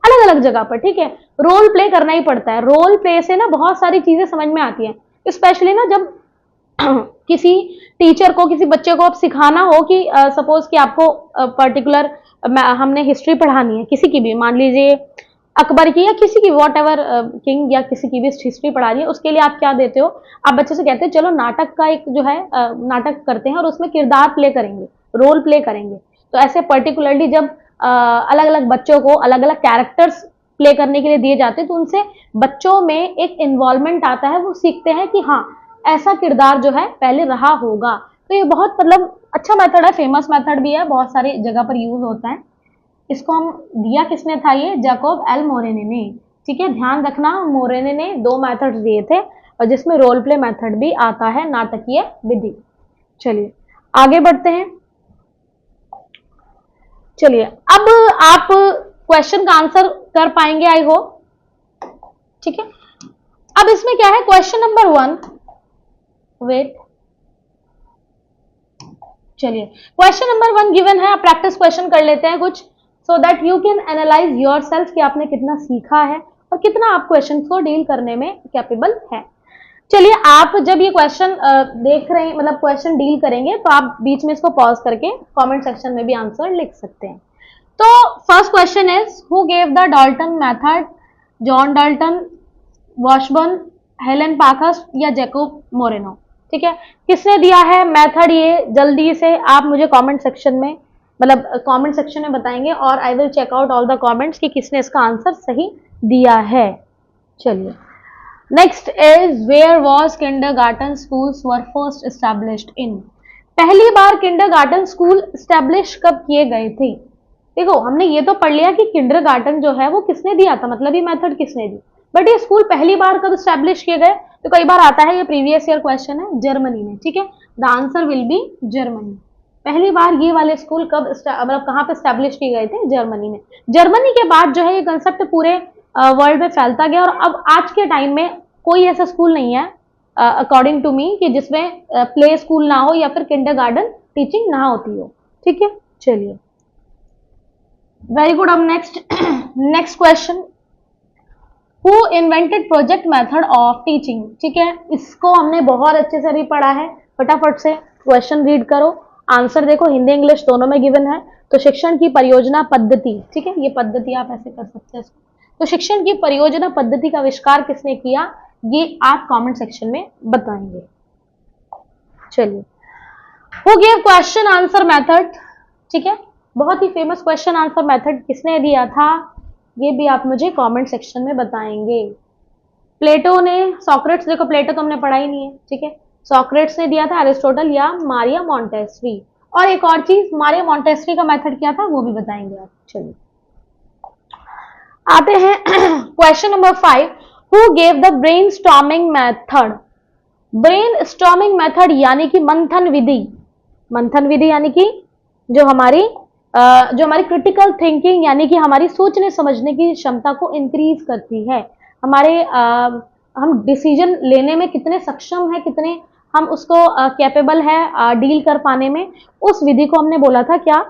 अलग अलग जगह पर, ठीक है, रोल प्ले करना ही पड़ता है। रोल प्ले से ना बहुत सारी चीजें समझ में आती हैं, स्पेशली ना जब किसी टीचर को, किसी बच्चे को अब सिखाना हो कि सपोज कि आपको पर्टिकुलर हमने हिस्ट्री पढ़ानी है, किसी की भी, मान लीजिए अकबर की या किसी की, वॉट एवर किंग, या किसी की भी हिस्ट्री पढ़ानी है, उसके लिए आप क्या देते हो, आप बच्चे से कहते हैं चलो नाटक का एक जो है नाटक करते हैं और उसमें किरदार प्ले करेंगे, रोल प्ले करेंगे। तो ऐसे पर्टिकुलरली जब अलग अलग बच्चों को अलग अलग कैरेक्टर्स प्ले करने के लिए दिए जाते हैं, तो उनसे बच्चों में एक इन्वॉल्वमेंट आता है, वो सीखते हैं कि हाँ ऐसा किरदार जो है पहले रहा होगा। तो ये बहुत मतलब अच्छा मेथड है, फेमस मेथड भी है, बहुत सारी जगह पर यूज होता है। इसको हम दिया किसने था, ये जैकोब एल मोरेने ने, ठीक है, ध्यान रखना मोरेने ने 2 मेथड्स दिए थे और जिसमें रोल प्ले मेथड भी आता है, नाटकीय विधि। चलिए आगे बढ़ते हैं। चलिए अब आप क्वेश्चन का आंसर कर पाएंगे आई होप, ठीक है। अब इसमें क्या है, क्वेश्चन नंबर 1, वेट, चलिए क्वेश्चन नंबर 1 गिवन है, आप प्रैक्टिस क्वेश्चन कर लेते हैं कुछ, so that you can analyse yourself कि आपने कितना सीखा है और कितना आप क्वेश्चन को डील करने में कैपेबल है। चलिए आप जब ये क्वेश्चन देख रहे हैं, मतलब क्वेश्चन डील करेंगे, तो आप बीच में इसको पॉज करके कमेंट सेक्शन में भी आंसर लिख सकते हैं। तो first question is, who gave the Dalton method, John Dalton, Washburne, Helen Parkhurst या जैकोब मोरेनो, ठीक है, किसने दिया है मेथड, ये जल्दी से आप मुझे कमेंट सेक्शन में, मतलब कमेंट सेक्शन में बताएंगे और I will check out all the comments कि किसने इसका आंसर सही दिया है। चलिए next is, where was kindergarten schools were first established in, पहली बार किंडरगार्टन स्कूल एस्टैब्लिश कब किए गए थे। देखो हमने ये तो पढ़ लिया कि किंडरगार्टन जो है वो किसने दिया था, मतलब ये मेथड किसने दी, बट ये स्कूल पहली बार कब एस्टैब्लिश किए गए, तो कई बार आता है, ये प्रीवियस ईयर क्वेश्चन है, जर्मनी में, ठीक है, the answer will be Germany. पहली बार ये वाले स्कूल कब मतलब कहाँ पे एस्टैब्लिश किए गए थे, जर्मनी में। जर्मनी के बाद जो है ये कंसेप्ट पूरे वर्ल्ड में फैलता गया और अब आज के टाइम में कोई ऐसा स्कूल नहीं है अकॉर्डिंग टू मी कि जिसमें प्ले स्कूल ना हो या फिर किंडरगार्टन टीचिंग ना होती हो, ठीक है। चलिए वेरी गुड। अब next question, who invented project method of teaching, ठीक है, इसको हमने बहुत अच्छे से अभी पढ़ा है, फटाफट से क्वेश्चन रीड करो, आंसर देखो, हिंदी इंग्लिश दोनों में गिवन है। तो शिक्षण की परियोजना पद्धति, ठीक है, ये पद्धति आप ऐसे कर सकते हैं इसको। तो शिक्षण की परियोजना पद्धति का आविष्कार किसने किया, ये आप कमेंट सेक्शन में बताएंगे। चलिए, who give question answer method, ठीक है, बहुत ही फेमस क्वेश्चन आंसर मेथड किसने दिया था, ये भी आप मुझे कमेंट सेक्शन में बताएंगे। प्लेटो ने, सॉक्रेट्स, देखो प्लेटो तो हमने पढ़ा ही नहीं है, ठीक है, सॉक्रेट्स ने दिया था, एरिस्टोटल या मारिया मॉन्टेस्री, और एक और चीज, मारिया मॉन्टेस्री का मेथड क्या था वो भी बताएंगे आप। चलिए आते हैं question number 5, who gave the brainstorming method, brainstorming method यानी कि मंथन विधि, मंथन विधि यानी कि जो हमारी क्रिटिकल थिंकिंग यानी कि हमारी सोचने समझने की क्षमता को इंक्रीज करती है, हमारे हम डिसीजन लेने में कितने सक्षम है, कितने हम उसको कैपेबल है डील कर पाने में, उस विधि को हमने बोला था क्या,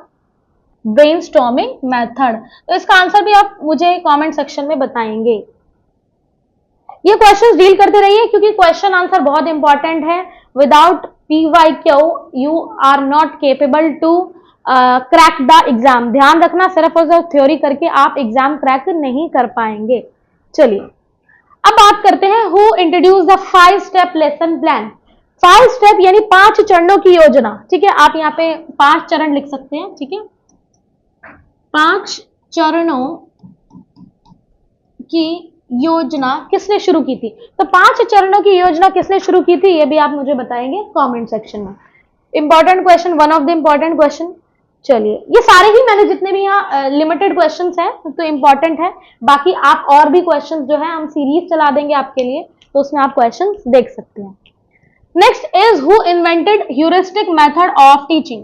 ब्रेनस्टॉर्मिंग मेथड। तो इसका आंसर भी आप मुझे कमेंट सेक्शन में बताएंगे। ये क्वेश्चंस डील करते रहिए क्योंकि क्वेश्चन आंसर बहुत इंपॉर्टेंट है, without PYQ you are not capable to crack the exam. ध्यान रखना, सिर्फ और सिर्फ थ्योरी करके आप एग्जाम क्रैक नहीं कर पाएंगे। चलिए अब बात करते हैं, who introduce the 5 step lesson plan, 5 step यानी 5 चरणों की योजना, ठीक है, आप यहाँ पे 5 चरण लिख सकते हैं, ठीक है, 5 चरणों की योजना किसने शुरू की थी, तो 5 चरणों की योजना किसने शुरू की थी ये भी आप मुझे बताएंगे कमेंट सेक्शन में। Important question, one of the important question. चलिए ये सारे ही मैंने जितने भी यहाँ लिमिटेड क्वेश्चंस हैं तो इंपॉर्टेंट है, बाकी आप और भी क्वेश्चंस जो है हम सीरीज चला देंगे आपके लिए, तो उसमें आप क्वेश्चंस देख सकते हैं। Next is, who invented heuristic method of teaching,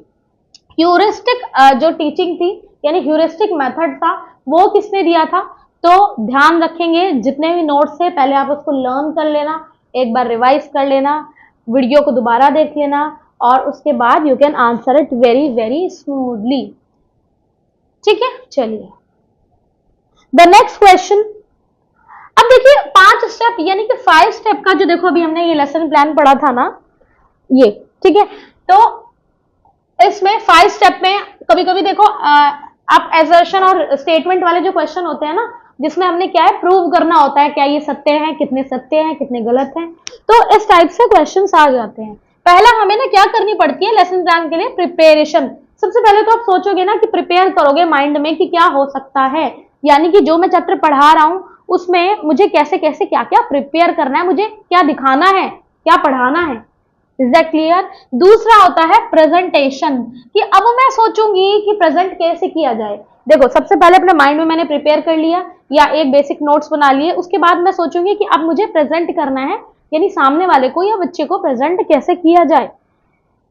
heuristic जो टीचिंग थी यानी ह्यूरिस्टिक मेथड था वो किसने दिया था, तो ध्यान रखेंगे जितने भी नोट्स है पहले आप उसको लर्न कर लेना, एक बार रिवाइज कर लेना, वीडियो को दोबारा देख लेना और उसके बाद you can answer it very very smoothly. ठीक है, चलिए द नेक्स्ट क्वेश्चन। अब देखिए 5 स्टेप यानी कि 5 स्टेप का जो देखो अभी हमने ये लेसन प्लान पढ़ा था ना, ये ठीक है। तो इसमें 5 स्टेप में कभी कभी देखो आप एजर्शन और स्टेटमेंट वाले जो क्वेश्चन होते हैं ना, जिसमें हमने क्या है प्रूव करना होता है क्या ये सत्य है, कितने सत्य हैं, कितने गलत हैं, तो इस टाइप से क्वेश्चंस आ जाते हैं। पहला हमें ना क्या करनी पड़ती है लेसन प्लान के लिए, प्रिपरेशन। सबसे पहले तो आप सोचोगे ना कि प्रिपेयर करोगे माइंड में कि क्या हो सकता है, यानी कि जो मैं चैप्टर पढ़ा रहा हूं उसमें मुझे कैसे कैसे क्या क्या प्रिपेयर करना है, मुझे क्या दिखाना है, क्या पढ़ाना है। Is that clear? दूसरा होता है प्रेजेंटेशन, कि अब मैं सोचूंगी कि प्रेजेंट कैसे किया जाए। देखो सबसे पहले अपने माइंड में मैंने प्रिपेयर कर लिया या एक बेसिक नोट्स बना लिए, उसके बाद मैं सोचूंगी कि अब मुझे प्रेजेंट करना है, यानी सामने वाले को या बच्चे को प्रेजेंट कैसे किया जाए।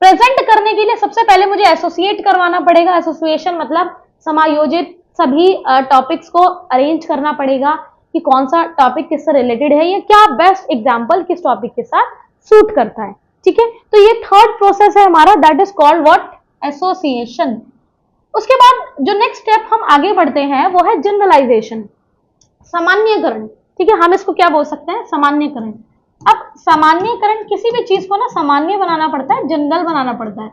प्रेजेंट करने के लिए सबसे पहले मुझे एसोसिएट करवाना पड़ेगा। एसोसिएशन मतलब समायोजित, सभी टॉपिक्स को अरेंज करना पड़ेगा कि कौन सा टॉपिक किससे रिलेटेड है, या क्या बेस्ट एग्जाम्पल किस टॉपिक के साथ सूट करता है। ठीक है, तो ये थर्ड प्रोसेस है हमारा, that is called what, association. उसके बाद जो नेक्स्ट स्टेप हम आगे बढ़ते हैं वो है जनरलाइजेशन, सामान्यकरण। ठीक है, हम इसको क्या बोल सकते हैं, सामान्यकरण। अब सामान्यकरण, किसी भी चीज को ना सामान्य बनाना पड़ता है, जनरल बनाना पड़ता है।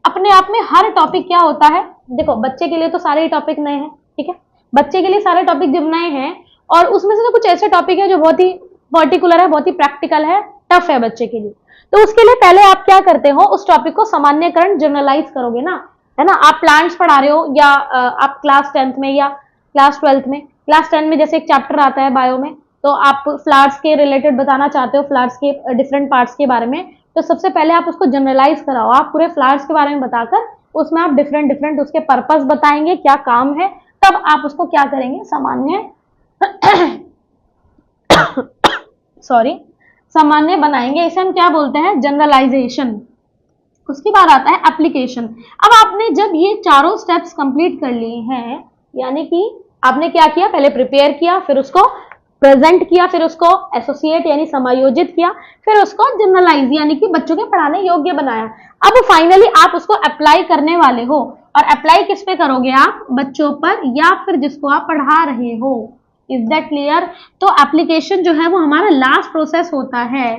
अपने आप में हर टॉपिक क्या होता है, देखो बच्चे के लिए तो सारे टॉपिक नए हैं, ठीक है, बच्चे के लिए सारे टॉपिक जब नए हैं और उसमें से तो कुछ ऐसे टॉपिक है जो बहुत ही पर्टिकुलर है, बहुत ही प्रैक्टिकल है, टफ है बच्चे के लिए, तो उसके लिए पहले आप क्या करते हो, उस टॉपिक को सामान्यकरण जनरलाइज करोगे ना, है ना। आप प्लांट्स पढ़ा रहे हो या आप क्लास 10th में या क्लास 12th में, क्लास 10 में जैसे एक चैप्टर आता है बायो में, तो आप फ्लावर्स के रिलेटेड बताना चाहते हो, फ्लावर्स के डिफरेंट पार्ट्स के बारे में, तो सबसे पहले आप उसको जनरलाइज कराओ। आप पूरे फ्लावर्स के बारे में बताकर उसमें आप डिफरेंट डिफरेंट उसके पर्पस बताएंगे, क्या काम है, तब आप उसको क्या करेंगे, सामान्य सॉरी सामान्य बनाएंगे। इसे हम क्या बोलते हैं, जनरलाइजेशन। उसके बाद आता है एप्लीकेशन। अब आपने जब ये चारों स्टेप्स कंप्लीट कर लिए हैं, यानी कि आपने क्या किया, पहले प्रिपेयर किया, फिर उसको प्रेजेंट किया, फिर उसको एसोसिएट यानी समायोजित किया, फिर उसको जनरलाइज यानी कि बच्चों के पढ़ाने योग्य बनाया। अब फाइनली आप उसको अप्लाई करने वाले हो, और अप्लाई किस पे करोगे आप, बच्चों पर या फिर जिसको आप पढ़ा रहे हो। Is that clear? तो एप्लीकेशन जो है वो हमारा लास्ट प्रोसेस होता है।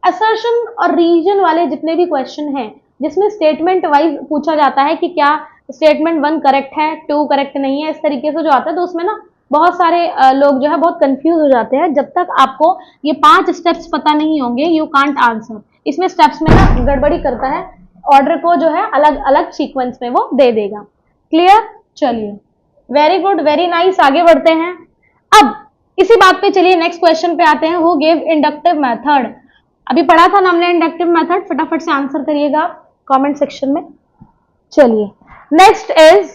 असर्शन और रीजन वाले जितने भी क्वेश्चन हैं, जिसमें स्टेटमेंट वाइज पूछा जाता है कि क्या स्टेटमेंट 1 करेक्ट है, 2 करेक्ट नहीं है, इस तरीके से जो आता है, तो उसमें ना बहुत सारे लोग जो है बहुत कंफ्यूज हो जाते हैं। जब तक आपको ये 5 स्टेप्स पता नहीं होंगे, यू कांट आंसर। इसमें स्टेप्स में ना गड़बड़ी करता है, ऑर्डर को जो है अलग अलग सीक्वेंस में वो दे देगा। क्लियर? चलिए, वेरी गुड, वेरी नाइस, आगे बढ़ते हैं। अब इसी बात पे चलिए नेक्स्ट क्वेश्चन पे आते हैं। Who give inductive method? अभी पढ़ा था ना हमने इंडक्टिव मेथड, फटाफट से आंसर करिएगा कमेंट सेक्शन में। चलिए, next is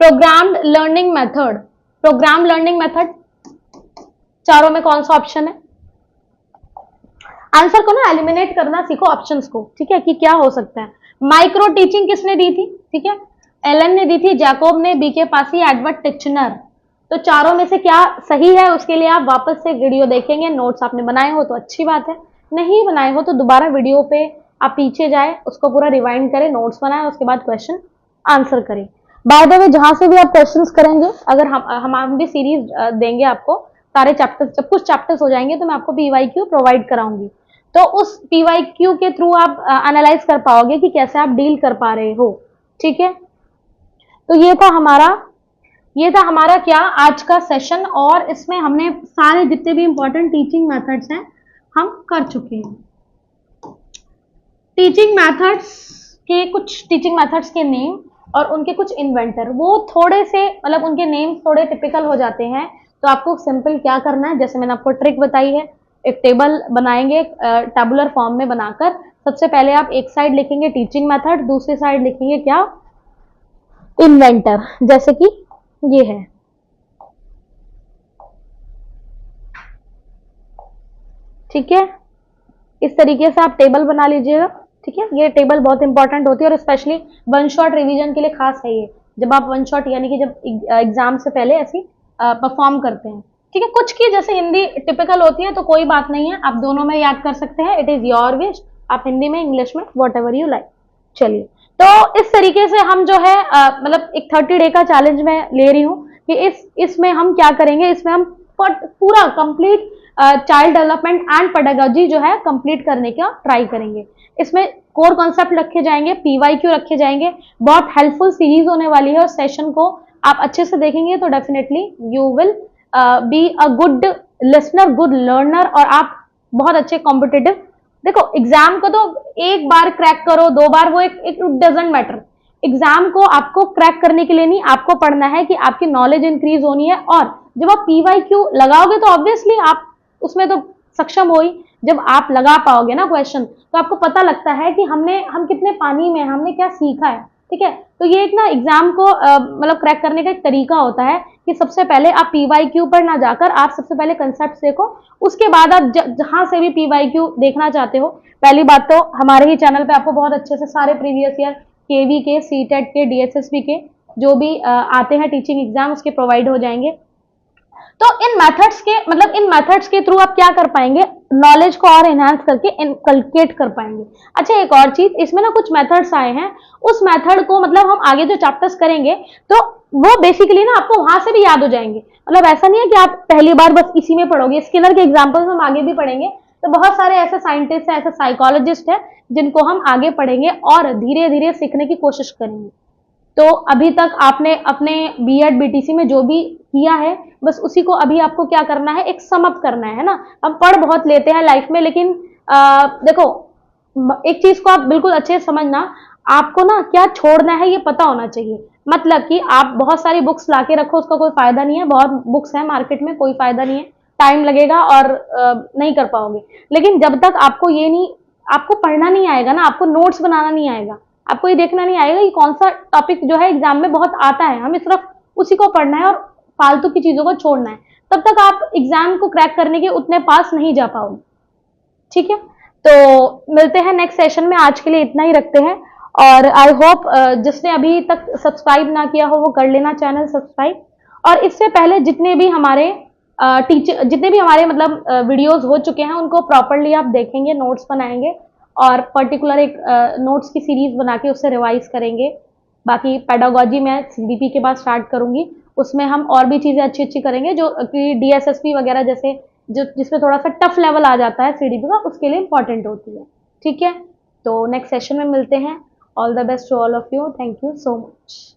programmed learning method. Programme learning method चारों में कौन सा ऑप्शन है? आंसर को ना एलिमिनेट करना सीखो, ऑप्शंस को, ठीक है, कि क्या हो सकता है। माइक्रो टीचिंग किसने दी थी? ठीक है, एलन ने दी थी, जैकोब ने, बीके पासी, एडवर्ड टिचनर। तो चारों में से क्या सही है, उसके लिए आप वापस से वीडियो देखेंगे। नोट्स आपने बनाए हो तो अच्छी बात है, नहीं बनाए हो तो दोबारा वीडियो पे आप पीछे जाए, उसको पूरा रिवाइंड करें, नोट्स बनाए, उसके बाद क्वेश्चन आंसर करें। बाय द वे, जहां से भी आप क्वेश्चंस करेंगे, अगर हम भी सीरीज देंगे आपको, सारे चैप्टर्स, जब कुछ चैप्टर्स हो जाएंगे तो मैं आपको पीवाईक्यू प्रोवाइड कराऊंगी, तो उस पीवाईक्यू के थ्रू आप एनालाइज कर पाओगे कि कैसे आप डील कर पा रहे हो। ठीक है, तो ये था हमारा क्या, आज का सेशन, और इसमें हमने सारे जितने भी इंपॉर्टेंट टीचिंग मेथड्स हैं हम कर चुके हैं। टीचिंग मेथड्स के कुछ टीचिंग मेथड्स के नेम और उनके कुछ इन्वेंटर, वो थोड़े से मतलब उनके नेम थोड़े टिपिकल हो जाते हैं, तो आपको सिंपल क्या करना है, जैसे मैंने आपको ट्रिक बताई है, एक टेबल बनाएंगे टेबुलर फॉर्म में बनाकर। सबसे पहले आप एक साइड लिखेंगे टीचिंग मेथड, दूसरी साइड लिखेंगे क्या, इन्वेंटर, जैसे कि ये है। ठीक है, इस तरीके से आप टेबल बना लीजिएगा। ठीक है, ये टेबल बहुत इंपॉर्टेंट होती है और स्पेशली वन शॉट रिवीजन के लिए खास है ये, जब आप वन शॉट यानी कि जब एग्जाम से पहले ऐसी परफॉर्म करते हैं। ठीक है, कुछ की जैसे हिंदी टिपिकल होती है तो कोई बात नहीं है, आप दोनों में याद कर सकते हैं, इट इज योर विश, आप हिंदी में, इंग्लिश में, वॉट एवर यू लाइक। चलिए, तो इस तरीके से हम जो है मतलब एक 30 डे का चैलेंज मैं ले रही हूँ कि इसमें हम क्या करेंगे, इसमें हम पूरा complete child development and pedagogy जो है कंप्लीट करने का ट्राई करेंगे। इसमें कोर कॉन्सेप्ट रखे जाएंगे, पीवाईक्यू रखे जाएंगे, बहुत हेल्पफुल सीरीज होने वाली है। उस सेशन को आप अच्छे से देखेंगे तो definitely you will be a good listener, good learner, और आप बहुत अच्छे कॉम्पिटिटिव। देखो, एग्जाम को तो एक बार क्रैक करो, 2 बार, वो एक डजेंट मैटर। एग्जाम को आपको क्रैक करने के लिए नहीं, आपको पढ़ना है कि आपकी नॉलेज इंक्रीज होनी है। और जब आप पीवाईक्यू लगाओगे तो ऑब्वियसली आप उसमें तो सक्षम हो ही। जब आप लगा पाओगे ना क्वेश्चन, तो आपको पता लगता है कि हम कितने पानी में, हमने क्या सीखा है। ठीक है, तो ये एक ना एग्जाम को मतलब क्रैक करने का एक तरीका होता है कि सबसे पहले आप पीवाईक्यू पर ना जाकर आप सबसे पहले कंसेप्ट देखो, उसके बाद आप जहां से भी पीवाईक्यू देखना चाहते हो। पहली बात तो हमारे ही चैनल पे आपको बहुत अच्छे से सारे प्रीवियस ईयर केवी के, सीटेट के, डीएसएसबी के जो भी आते हैं टीचिंग एग्जाम, उसके प्रोवाइड हो जाएंगे। तो इन मेथड्स के थ्रू आप क्या कर पाएंगे, नॉलेज को और एनहांस करके इनकलकेट कर पाएंगे। अच्छा, एक और चीज, इसमें ना कुछ मेथड्स आए हैं, उस मेथड को मतलब हम आगे जो चैप्टर्स करेंगे तो वो बेसिकली ना आपको वहां से भी याद हो जाएंगे। मतलब ऐसा नहीं है कि आप पहली बार बस इसी में पढ़ोगे, स्किनर के एग्जाम्पल्स हम आगे भी पढ़ेंगे। तो बहुत सारे ऐसे साइंटिस्ट हैं, ऐसे साइकोलॉजिस्ट हैं जिनको हम आगे पढ़ेंगे और धीरे धीरे सीखने की कोशिश करेंगे। तो अभी तक आपने अपने बीएड बीटीसी में जो भी किया है, बस उसी को अभी आपको क्या करना है, एक सम अप करना है ना। हम पढ़ बहुत लेते हैं लाइफ में, लेकिन देखो, एक चीज को आप बिल्कुल अच्छे से समझना, आपको ना क्या छोड़ना है ये पता होना चाहिए। मतलब कि आप बहुत सारी बुक्स लाके रखो, उसका कोई फायदा नहीं है। बहुत बुक्स है मार्केट में, कोई फायदा नहीं है, टाइम लगेगा और नहीं कर पाओगे। लेकिन जब तक आपको ये नहीं, आपको पढ़ना नहीं आएगा ना, आपको नोट्स बनाना नहीं आएगा, आपको ये देखना नहीं आएगा कि कौन सा टॉपिक जो है एग्जाम में बहुत आता है, हमें सिर्फ उसी को पढ़ना है और फालतू की चीजों को छोड़ना है, तब तक आप एग्जाम को क्रैक करने के उतने पास नहीं जा पाओगे। ठीक है, तो मिलते हैं नेक्स्ट सेशन में। आज के लिए इतना ही रखते हैं, और आई होप जिसने अभी तक सब्सक्राइब ना किया हो वो कर लेना चैनल सब्सक्राइब। और इससे पहले जितने भी हमारे मतलब वीडियोस हो चुके हैं उनको प्रॉपरली आप देखेंगे, नोट्स बनाएंगे और पर्टिकुलर एक नोट्स की सीरीज बना के उससे रिवाइज करेंगे। बाकी पेडागोजी मैं सीडीपी के बाद स्टार्ट करूंगी, उसमें हम और भी चीज़ें अच्छी अच्छी करेंगे जो कि डीएसएसपी वगैरह जैसे जो जिसमें थोड़ा सा टफ लेवल आ जाता है सीडीपी का, उसके लिए इंपॉर्टेंट होती है। ठीक है, तो नेक्स्ट सेशन में मिलते हैं। All the best to all of you, thank you so much.